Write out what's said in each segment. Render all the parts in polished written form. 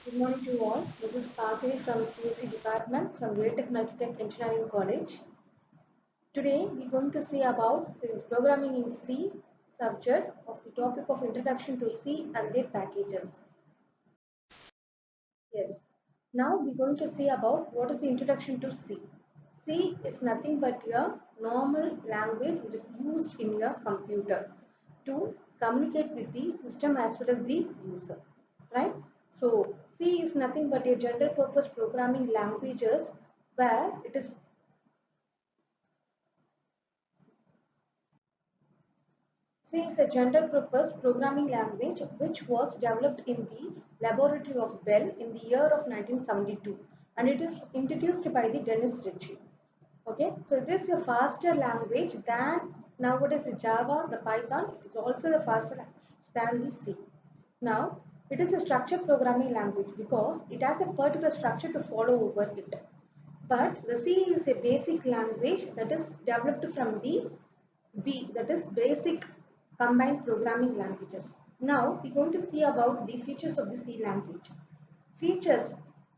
Good morning to all. This is Parkavi from CSC department from VELTECH MULTITECH Engineering College. Today we are going to see about the programming in C subject of the topic of introduction to C and their packages. Yes. Now we are going to see about what is the introduction to C. C is nothing but a normal language which is used in your computer to communicate with the system as well as the user, right? So C is nothing but a general purpose programming languages where it is C is a general purpose programming language which was developed in the laboratory of Bell in the year of 1972, and it is introduced by the Dennis Ritchie. Okay, so it is a faster language than nowadays the Java, the Python. It is also the faster language than the C. Now, it is a structured programming language because it has a particular structure to follow over it. But the C is a basic language that is developed from the B, that is basic combined programming languages. Now, we're going to see about the features of the C language. Features,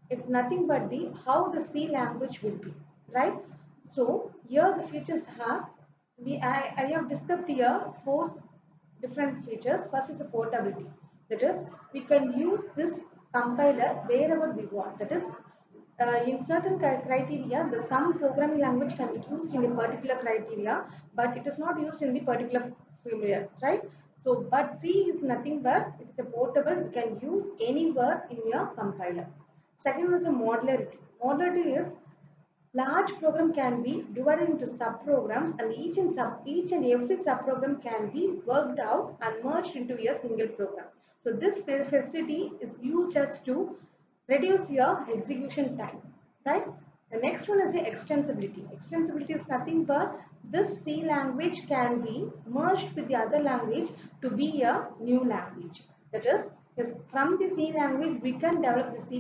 it's nothing but the how the C language will be, right? So here the features have I have discussed here four different features. First is the portability. That is, we can use this compiler wherever we want. That is, in certain criteria, the some programming language can be used in a particular criteria, but it is not used in the particular familiar, right? So, but C is nothing but it is a portable. You can use anywhere in your compiler. Second is a modularity. Modularity is large program can be divided into subprograms, and each and every subprogram can be worked out and merged into a single program. So this facility is used as to reduce your execution time, right? The next one is the extensibility. Extensibility is nothing but this C language can be merged with the other language to be a new language. That is, from the C language we can develop the C++,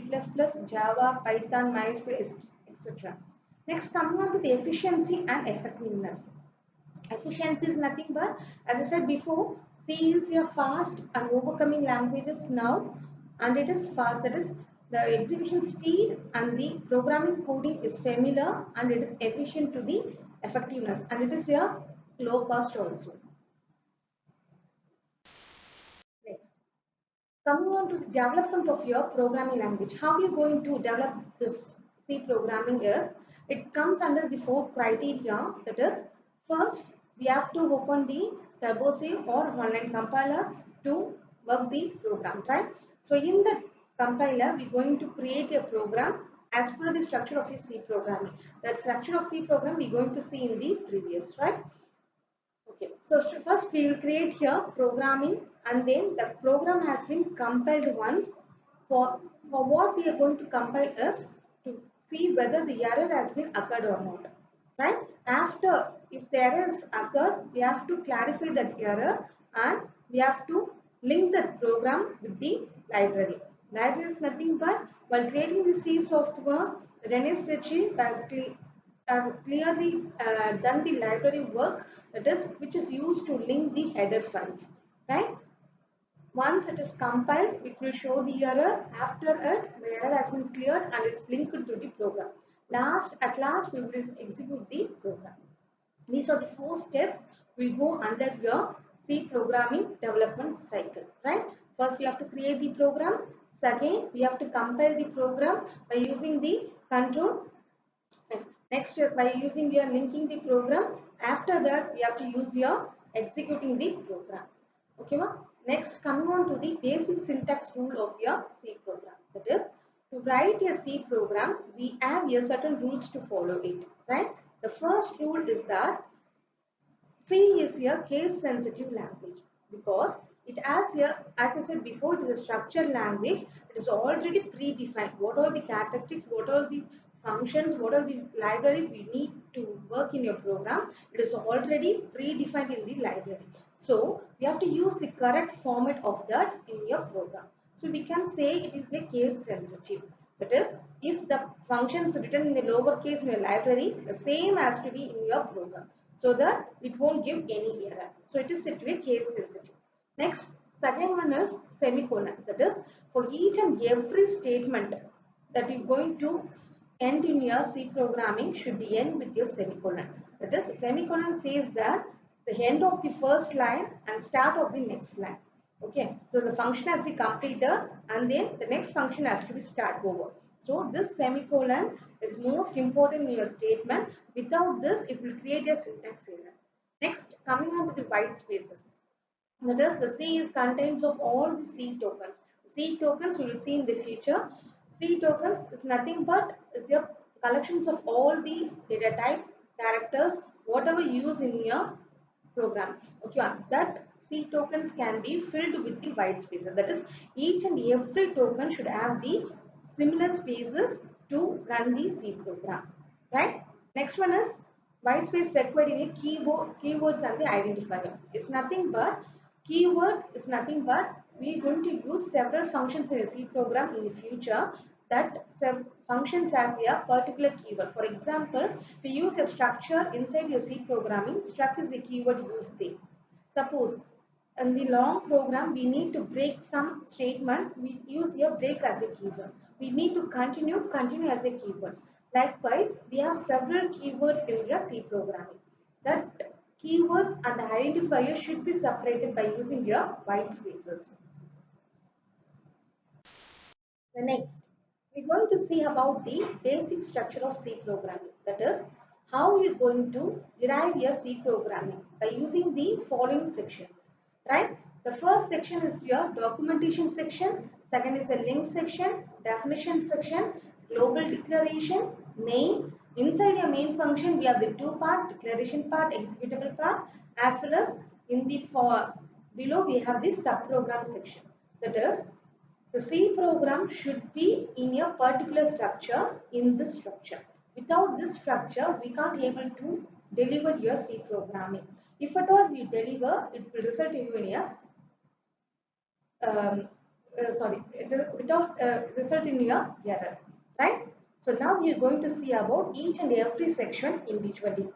Java, Python, MySQL, etc. Next, coming on to the efficiency and effectiveness. Efficiency is nothing but, as I said before, C is a fast and overcoming languages now, and it is fast. That is, the execution speed and the programming coding is familiar, and it is efficient to the effectiveness, and it is a low cost also. Next, coming on to the development of your programming language. How you going to develop this C programming is, it comes under the four criteria. That is, first we have to open the Turbo C or online compiler to work the program, right? So in the compiler, we're going to create a program as per the structure of a C programming. That structure of C program we're going to see in the previous, right? Okay, so first we will create here programming, and then the program has been compiled once. For what we are going to compile is to see whether the error has been occurred or not. Right? After, if the error is occurred, we have to clarify that error, and we have to link the program with the library. Library is nothing but, while creating the C software, Dennis Ritchie have clearly done the library work, that is, which is used to link the header files, right? Once it is compiled, it will show the error. After it, the error has been cleared and it's linked to the program. At last, we will execute the program. These are the four steps we go under your C programming development cycle, right? First, we have to create the program. Second, we have to compile the program by using the control. Next, by using your linking the program. After that, we have to use your executing the program. Okay, ma? Next, coming on to the basic syntax rule of your C program. That is, to write a C program, we have a certain rules to follow it, right? The first rule is that C is a case sensitive language because it has a, as I said before, it is a structured language. It is already predefined. What are the characteristics, what are the functions, what are the library we need to work in your program. It is already predefined in the library. So we have to use the correct format of that in your program. So we can say it is a case sensitive. That is, if the function is written in the lowercase in your library, the same has to be in your program, so that it won't give any error. So it is said to be case sensitive. Next, second one is semicolon. That is, For each and every statement that you're going to end in your C programming should be end with your semicolon. That is, the semicolon says that the end of the first line and start of the next line. Okay, so the function has been completed and then the next function has to be start over. So this semicolon is most important in your statement. Without this, it will create a syntax error. Next, coming on to the white spaces. That is, the C is contains of all the C tokens. C tokens we will see in the future. C tokens is nothing but is your collections of all the data types, characters, whatever you use in your program. Okay, that C tokens can be filled with the white spaces. That is, each and every token should have the similar spaces to run the C program. Right? Next one is white space required in a keywords and the identifier. It's nothing but keywords is nothing but we are going to use several functions in a C program in the future that functions as a particular keyword. For example, if you use a structure inside your C programming, struct is a keyword used there. Suppose in the long program we need to break some statement, we use here break as a keyword. We need to continue as a keyword. Likewise, we have several keywords in your C programming. That keywords and identifiers should be separated by using your white spaces. The next, we're going to see about the basic structure of C programming. That is, how you're going to derive your C programming by using the following sections. Right? The first section is your documentation section. Second is a link section, definition section, global declaration, main. Inside your main function, we have the two part, declaration part, executable part, as well as in the below we have the subprogram section. That is, the C program should be in a particular structure in this structure. Without this structure, we can't able to deliver your C programming. If at all we deliver, it will result in a without result in your error, right? So now we are going to see about each and every section individually.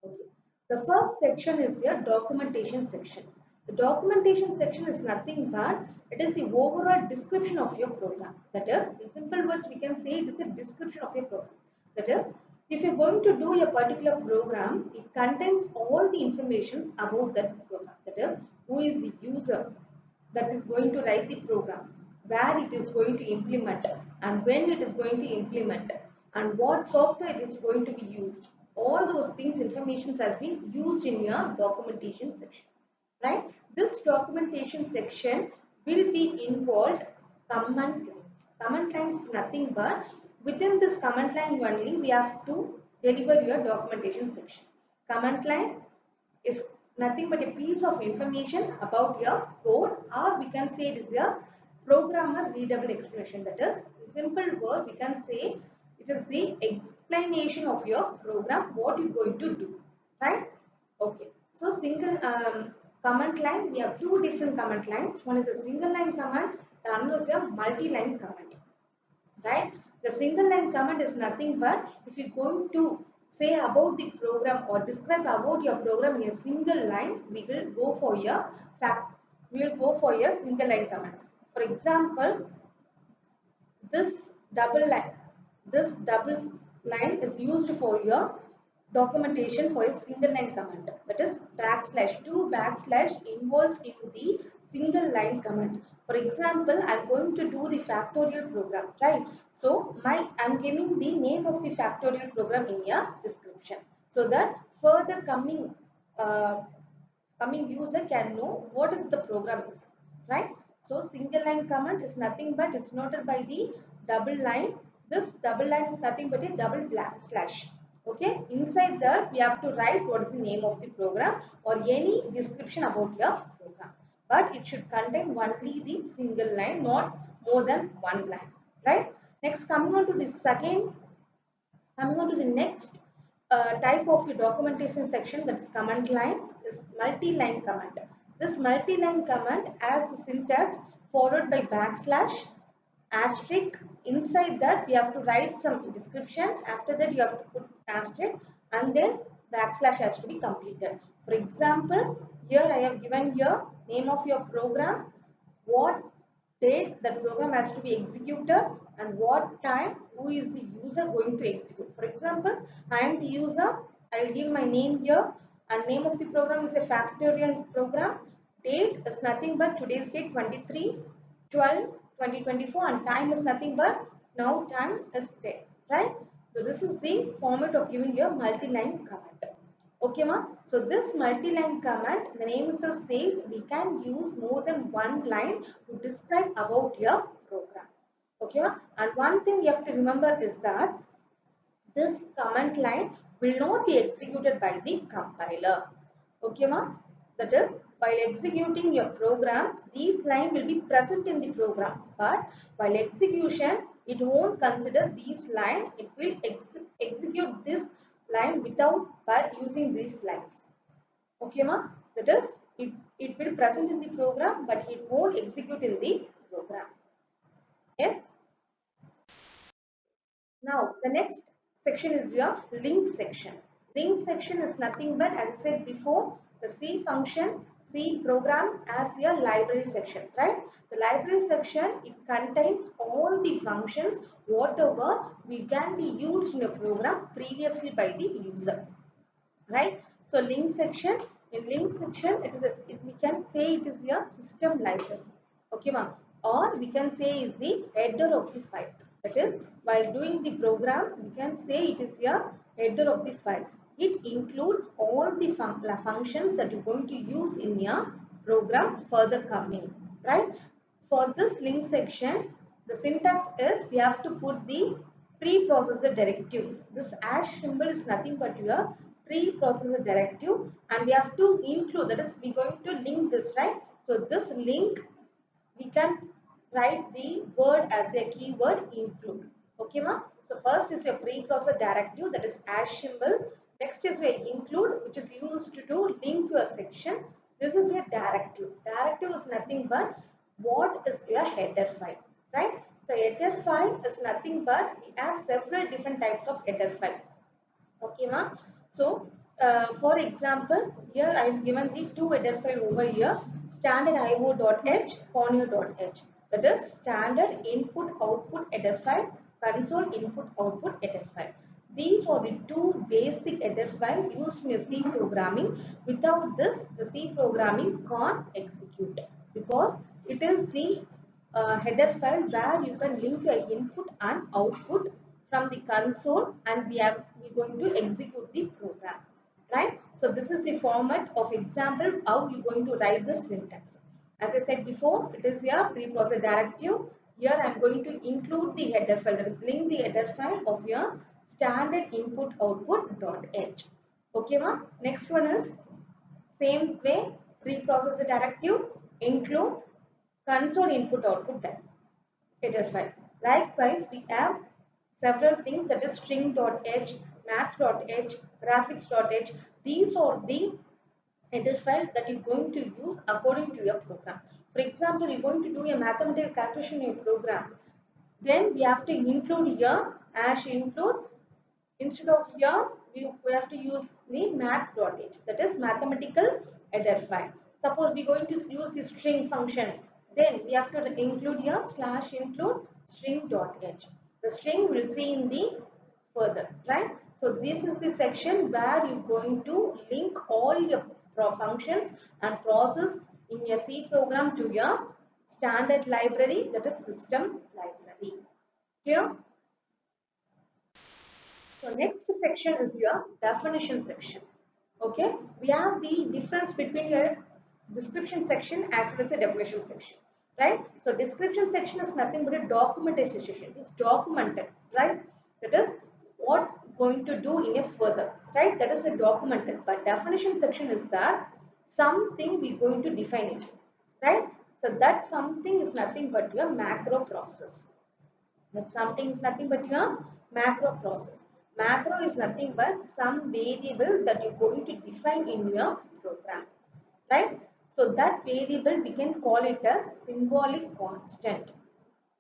Okay. The first section is your documentation section. The documentation section is nothing but it is the overall description of your program. That is, in simple words, we can say it is a description of your program. That is, if you're going to do a particular program, it contains all the information about that program. That is, who is the user that is going to write the program, where it is going to implement, and when it is going to implement, and what software it is going to be used. All those things, information has been used in your documentation section. Right? This documentation section will be involved command lines. Command lines is nothing but within this command line only we have to deliver your documentation section. Command line is nothing but a piece of information about your code, or we can say it is a programmer readable explanation. That is, in simple word, we can say it is the explanation of your program, what you're going to do. Right? Okay. So single command line, we have two different command lines. One is a single line command, the other is a multi-line command. Right? The single line command is nothing but if you're going to say about the program or describe about your program in a single line, we will go for your single line command. For example, this double line, this double line is used for your documentation for a single line command. That is \2 involves in the single line command. For example, I'm going to do the factorial program, right? So I'm giving the name of the factorial program in your description so that further coming user can know what is the program is, right? So single line command is nothing but it's noted by the double line. This double line is nothing but a double slash. Okay, inside that we have to write what is the name of the program or any description about your program. But it should contain only the single line, not more than one line, right? Next, coming on to the next type of your documentation section, that is command line, is multi-line command. This multi-line command has the syntax followed by backslash, asterisk. Inside that we have to write some description. After that you have to put asterisk and then backslash has to be completed. For example, here I have given your name of your program, what date that program has to be executed, and what time, who is the user going to execute. For example, I am the user, I will give my name here, and name of the program is a factorial program. Date is nothing but today's date 23/12/2024, and time is nothing but now time is 10, right? So this is the format of giving your multi-line command. Okay, ma? So this multi-line command, the name itself says we can use more than one line to describe about your program. Okay, ma? And one thing you have to remember is that this command line will not be executed by the compiler. Okay, ma? That is, while executing your program, these line will be present in the program, but while execution, it won't consider these line. It will execute this line without by using these lines. Okay, ma? That is, it will present in the program, but it won't execute in the program. Yes. Now, the next section is your link section. Link section is nothing but, as I said before, the C function, C program as your library section, right? The library section, it contains all the functions, whatever we can be used in a program previously by the user, right? So, link section, in link section, we can say it is your system library, okay, ma'am? Or we can say is the header of the file. That is, while doing the program, we can say it is your header of the file. It includes all the functions that you're going to use in your program further coming, right? For this link section, the syntax is we have to put the preprocessor directive. This hash symbol is nothing but your preprocessor directive, and we have to include, that is, we're going to link this, right? So this link, we can write the word as a keyword include. Okay, ma? So first is your preprocessor directive, that is hash symbol. Next is your include, which is used to link to a section. This is your directive. Directive is nothing but what is your header file, right? So header file is nothing but we have several different types of header file. Okay, ma? So, for example, here I have given the two header file over here, standard io.h, conio.h. That is standard input output header file, console input output header file. These are the two basic header file used in C programming. Without this, the C programming can't execute because it is the header file where you can link your input and output from the console, and we're going to execute the program, right? So this is the format of example how you're going to write the syntax. As I said before, it is your preprocessor directive. Here I'm going to include the header file, that is link the header file of your standard input output.h. Okay, ma? Next one is same way, preprocessor directive include console input output header file. Likewise, we have several things, that is string.h, math.h, graphics.h. These are the header file that you're going to use according to your program. For example, you're going to do a mathematical calculation in your program. Then we have to include here hash include. Instead of here, we have to use the math.h, that is mathematical header file. Suppose we're going to use the string function, then we have to include here slash include string.h. The string will see in the further, right? So this is the section where you're going to link all your functions and process in your C program to your standard library, that is system library. Clear? So next section is your definition section. Okay, we have the difference between your description section as well as the definition section, right? So description section is nothing but a documentation section. It's documented, right? That is what going to do in a further, right? That is a documented. But definition section is that something we're going to define it, right? So that something is nothing but your macro process. That something is nothing but your macro process. Macro is nothing but some variable that you're going to define in your program, right? So that variable we can call it as symbolic constant,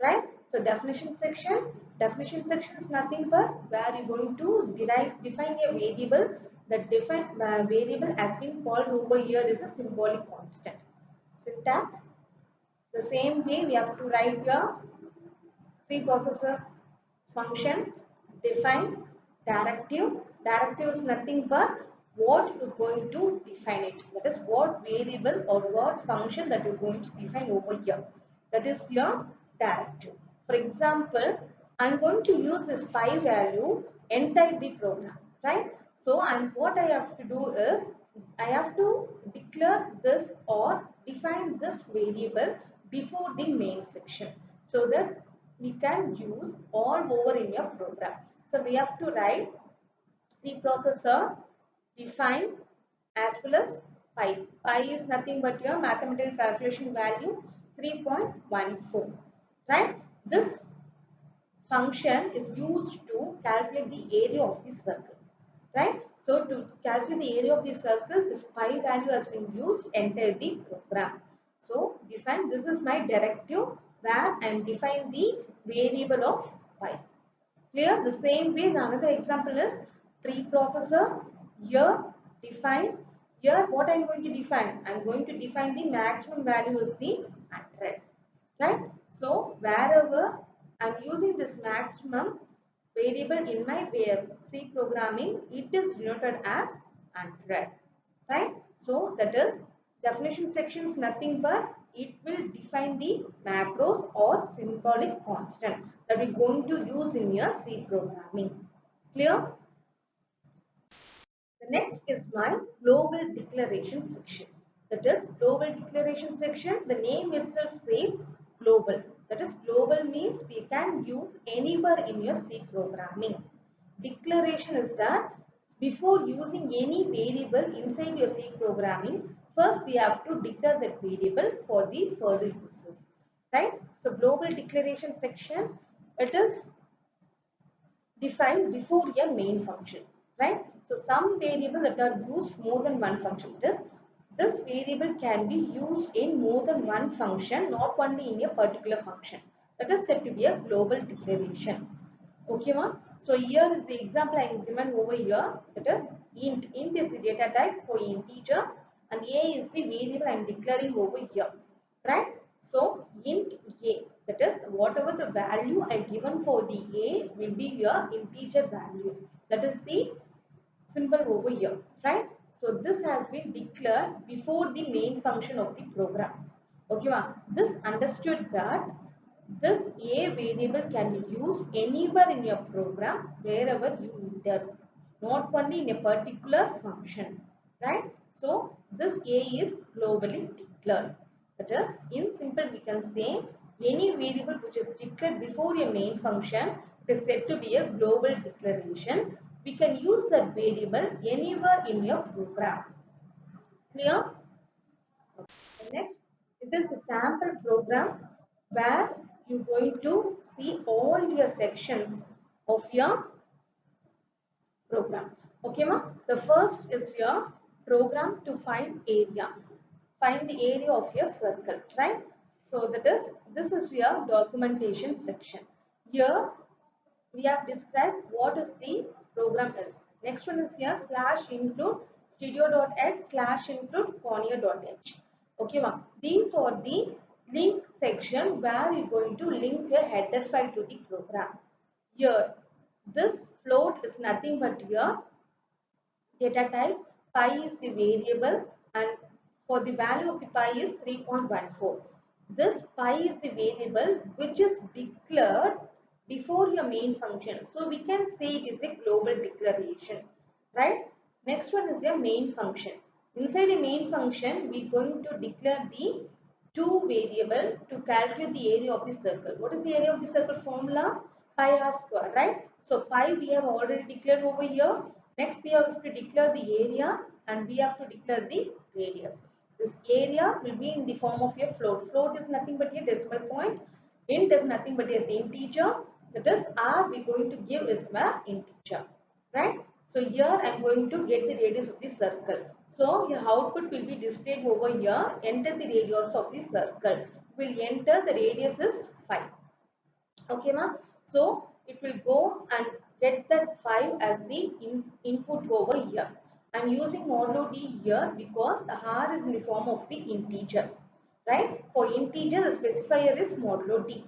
right? So definition section is nothing but where you're going to define a variable. That variable has been called over here is a symbolic constant. Syntax: The same way we have to write your preprocessor function, define, directive. Directive is nothing but what you're going to define it. That is what variable or what function that you're going to define over here. That is your directive. For example, I'm going to use this pi value inside the program, right? So what I have to do is I have to declare this or define this variable before the main section so that we can use all over in your program. So we have to write preprocessor define as well as pi. Pi is nothing but your mathematical calculation value 3.14. Right? This function is used to calculate the area of the circle. Right? So to calculate the area of the circle, this pi value has been used enter the program. So define this is my directive where I am defining the variable of pi. Clear? The same way, the another example is preprocessor. Here, define. Here, what I am going to define? I am going to define the maximum value is the 100. Right? So, wherever I am using this maximum variable in my C programming, it is denoted as 100. Right? So, that is definition section is nothing but it will define the macros or symbolic constant that we're going to use in your C programming. Clear? The next is my global declaration section. That is global declaration section. The name itself says global. That is global means we can use anywhere in your C programming. Declaration is that before using any variable inside your C programming, first we have to declare that variable for the further uses. Right? So global declaration section, it is defined before a main function, right? So some variables that are used more than one function. This variable can be used in more than one function, not only in a particular function. That is said to be a global declaration. Okay, ma? So here is the example I am given over here. That is int. Int is the data type for integer, and a is the variable I am declaring over here, right? So int a, that is whatever the value I given for the a will be your integer value. That is the symbol over here, right? So this has been declared before the main function of the program. Okay, ma? This understood that this a variable can be used anywhere in your program wherever you need it, not only in a particular function, right? So this a is globally declared. That is, in simple we can say any variable which is declared before a main function is said to be a global declaration. We can use that variable anywhere in your program. Clear? Next, it is a sample program where you're going to see all your sections of your program. Okay, ma? The first is your program to find area. Find the area of your circle, right? So this is your documentation section. Here we have described what is the program is. Next one is here slash include studio.h slash include cornea.h. Okay, ma'am. These are the link section where you're going to link your header file to the program. Here, this float is nothing but your data type. Pi is the variable and for the value of the pi is 3.14. This pi is the variable which is declared before your main function. So we can say it is a global declaration, right? Next one is your main function. Inside the main function, we are going to declare the two variable to calculate the area of the circle. What is the area of the circle formula? Pi r square, right? So pi we have already declared over here. Next we have to declare the area and we have to declare the radius. This area will be in the form of a float. Float is nothing but a decimal point. Int is nothing but as integer. That is r we are going to give is my integer, right? So here I am going to get the radius of the circle. So your output will be displayed over here. Enter the radius of the circle. Will enter the radius is 5. Okay, ma? So it will go and get that 5 as the input over here. I am using modulo d here because the r is in the form of the integer. right? For integer, the specifier is modulo D.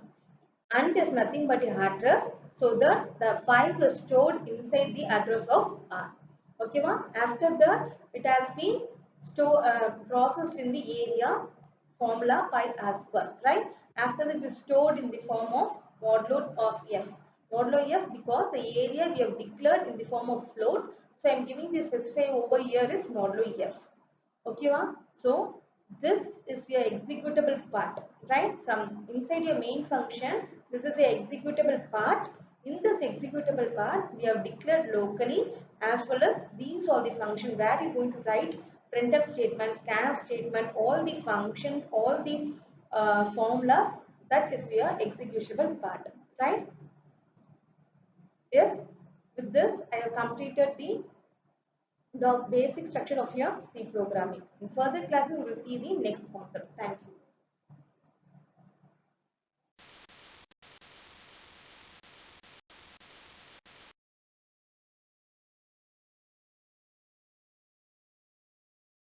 And is nothing but a address, so that the file is stored inside the address of R. Okay, ma? After that, it has been processed in the area formula by as per, right? After that, it is stored in the form of modulo of F. Modulo F, because the area we have declared in the form of float. So I am giving the specifier over here is modulo F. Okay, ma? So this is your executable part, right? From inside your main function, this is your executable part. In this executable part, we have declared locally, as well as these are the function where you're going to write printf statement, scanf statement, all the functions, all the formulas. That is your executable part, right? Yes. With this, I have completed the basic structure of your C programming. In further classes, we will see the next concept. Thank you.